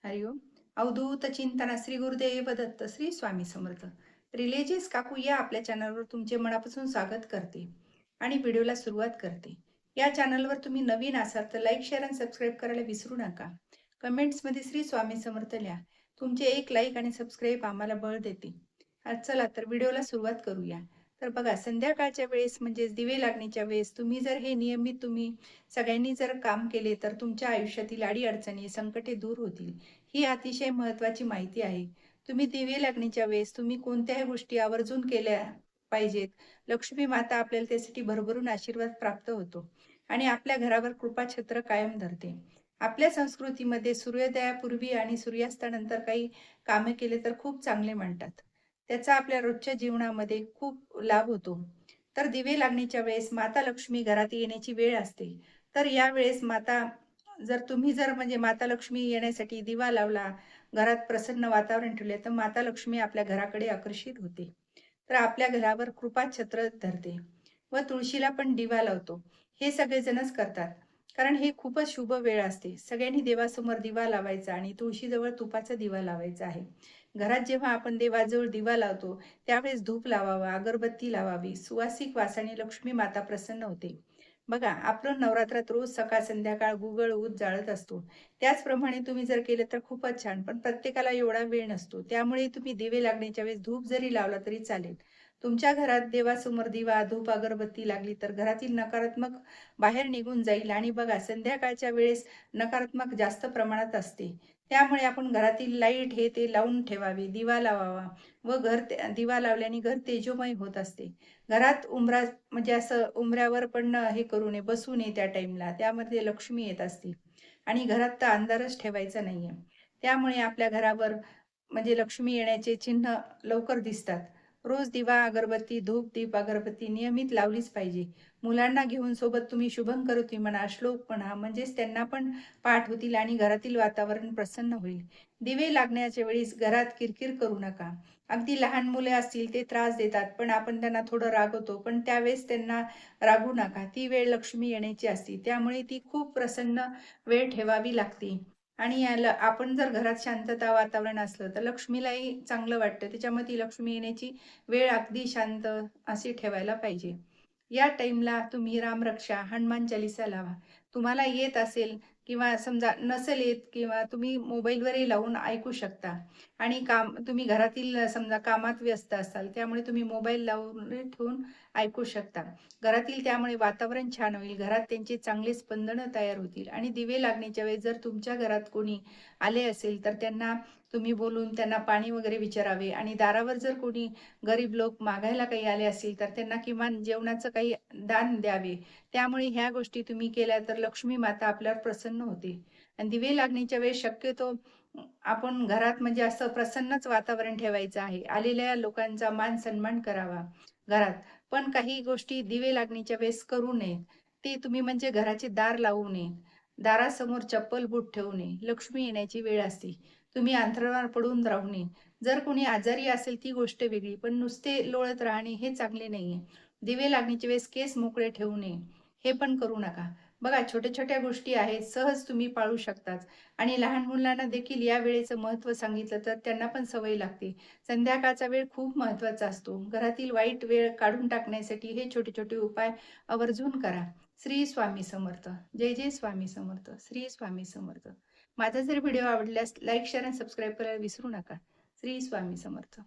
हरिओम. अवधूत चिंतना श्री गुरुदेव दत्त श्री स्वामी समर्थ. रिलेजियस काकू या आपल्या चॅनलवर तुमचे मनापासून स्वागत करते आणि व्हिडिओला सुरुवात करते. या चॅनलवर तुम्ही नवीन असाल तर लाईक शेअर आणि सबस्क्राईब करायला विसरू नका. कमेंट्समध्ये श्री स्वामी समर्थ लिहा. तुमचे एक लाईक आणि सबस्क्राईब आम्हाला बळ देते. चला तर व्हिडिओला सुरुवात करूया. तर बघा, संध्याकाळच्या वेळेस म्हणजे दिवे लागण्याच्या वेळेस तुम्ही जर हे नियमित सगळ्यांनी जर काम केले तर तुमच्या आयुष्यातील अडीअडचणी संकटे दूर होतील. ही अतिशय महत्त्वाची माहिती आहे. तुम्ही दिवे लागण्याच्या वेळेस तुम्ही कोणत्याही गोष्टी आवर्जून केल्या पाहिजेत. लक्ष्मी माता आपल्याला त्यासाठी भरभरून आशीर्वाद प्राप्त होतो आणि आपल्या घरावर कृपाछत्र कायम धरते. आपल्या संस्कृतीमध्ये सूर्योदयापूर्वी आणि सूर्यास्तानंतर काही कामे केले तर खूप चांगले म्हणतात. त्याचा आपल्या रोजच्या जीवनामध्ये खूप लाभ होतो. तर दिवे लागण्याच्या वेळेस माता लक्ष्मी घरात येण्याची वेळ असते. तर या वेळेस तुम्ही जर म्हणजे माता लक्ष्मी येण्यासाठी दिवा लावला, घरात प्रसन्न वातावरण ठेवले, तर माता लक्ष्मी आपल्या घराकडे आकर्षित होते. तर आपल्या घरावर कृपा छत्र धरते व तुळशीला पण दिवा लावतो. हे सगळेजणच करतात. कारण हे खूपच शुभ वेळ असते. सगळ्यांनी देवासमोर दिवा लावायचा आणि तुळशीजवळ तुपाचा दिवा लावायचा आहे. घरात जेव्हा आपण देवाजवळ दिवा लावतो, त्यावेळेस धूप लावावा, अगरबत्ती लावावी. सुवासिक वासाने लक्ष्मी माता प्रसन्न होते. बघा, आपण नवरात्रात रोज सकाळ संध्याकाळ गुगळ ऊद जाळत असतो. त्याचप्रमाणे तुम्ही जर केलं तर खूपच छान. पण प्रत्येकाला एवढा वेळ नसतो. त्यामुळे तुम्ही दिवे लागण्याच्या वेळेस धूप जरी लावला तरी चालेल. तुमच्या घरात देवासमोर दिवा, धूप, अगरबत्ती लागली तर घरातील नकारात्मक बाहेर निघून जाईल आणि बघा, संध्याकाळच्या वेळेस नकारात्मक जास्त प्रमाणात असते. त्यामुळे आपण घरातील लाईट हे ते लावून ठेवावे, दिवा लावावा व दिवा लावल्याने घर तेजोमय होत असते. घरात म्हणजे असं उंबऱ्यावर पण हे करू नये, बसू नये त्या टाईमला. त्यामध्ये लक्ष्मी येत असते आणि घरात तर अंधारच ठेवायचा नाहीये. त्यामुळे आपल्या घरावर म्हणजे लक्ष्मी येण्याचे चिन्ह लवकर दिसतात. रोज दिवा, अगरबत्ती, धूप, दीप, अगरबत्ती नियमित लावलीच पाहिजे. मुलांना घेऊन सोबत तुम्ही शुभंकरोती म्हणा, श्लोक म्हणा, म्हणजेच त्यांना पण पाठ होतील आणि घरातील वातावरण प्रसन्न होईल. दिवे लागण्याच्या वेळेस घरात किरकिर करू नका. अगदी लहान मुले असतील ते त्रास देतात, पण आपण त्यांना थोडं रागवतो, पण त्यावेळेस त्यांना रागवू नका. ती वेळ लक्ष्मी येण्याची असते. त्यामुळे ती खूप प्रसन्न वेळ ठेवावी लागते. आणि आपण जर घरात शांतता वातावरण असलं तर लक्ष्मीलाही चांगलं वाटतं. त्याच्यामुळे ती लक्ष्मी येण्याची वेळ अगदी शांत अशी ठेवायला पाहिजे. या टाईमला तुम्ही रामरक्षा, हनुमान चालीसा लावा. तुम्हाला येत असेल किंवा समजा नसेल येत किंवा तुम्ही मोबाईलवरही लावून ऐकू शकता आणि तुम्ही घरातील समजा कामात व्यस्त असाल, त्यामुळे तुम्ही मोबाईल लावून ठेवून ऐकू शकता. घरातील त्यामुळे वातावरण छान होईल. घरात त्यांचे चांगले स्पंदनं तयार होतील आणि दिवे लागण्याच्या वेळेस जर तुमच्या घरात कोणी आले असेल, तर त्यांना तुम्ही बोलून त्यांना पाणी वगैरे विचारावे आणि दारावर जर कोणी गरीब लोक मागायला काही आले असतील, तर त्यांना किमान जेवणाचं काही दान द्यावे. त्यामुळे ह्या गोष्टी तुम्ही केल्या तर लक्ष्मी माता आपल्यावर प्रसन्न होते. आणि दिवे लागण्याच्या वेळेस शक्यतो आपण घरात म्हणजे असं प्रसन्नच वातावरण ठेवायचं आहे. आलेल्या लोकांचा मान सन्मान करावा घरात. पण काही गोष्टी दिवे लागण्याच्या वेळेस करू नयेत. ते तुम्ही म्हणजे घराचे दार लावू नये. दारासमोर चप्पल बूट ठेवू नये. लक्ष्मी येण्याची वेळ असते. तुम्ही अंथरुणावर पडून राहू नये. जर कोणी आजारी असेल ती गोष्ट वेगळी, पण नुसते लोळत राहणे हे चांगले नाहीये. दिवे लागण्याच्या वेळेस केस मोकळे ठेवू नये. हे पण करू नका. बघा, छोट्या-छोट्या गोष्टी आहेत, सहज तुम्ही पाळू शकतात आणि लहान मुलांना देखील या वेळेचं महत्त्व सांगितलं तर त्यांना पण सवय लागते. संध्याकाळचा वेळ खूप महत्त्वाचा असतो. घरातील वाईट वेळ काढून टाकण्यासाठी हे छोटे-छोटे उपाय आवर्जून करा. श्री स्वामी समर्थ. जय जय स्वामी समर्थ. श्री स्वामी समर्थ. माझा जर व्हिडिओ आवडल्यास लाईक, शेअर आणि सबस्क्राईब करायला विसरू नका. श्री स्वामी समर्थ.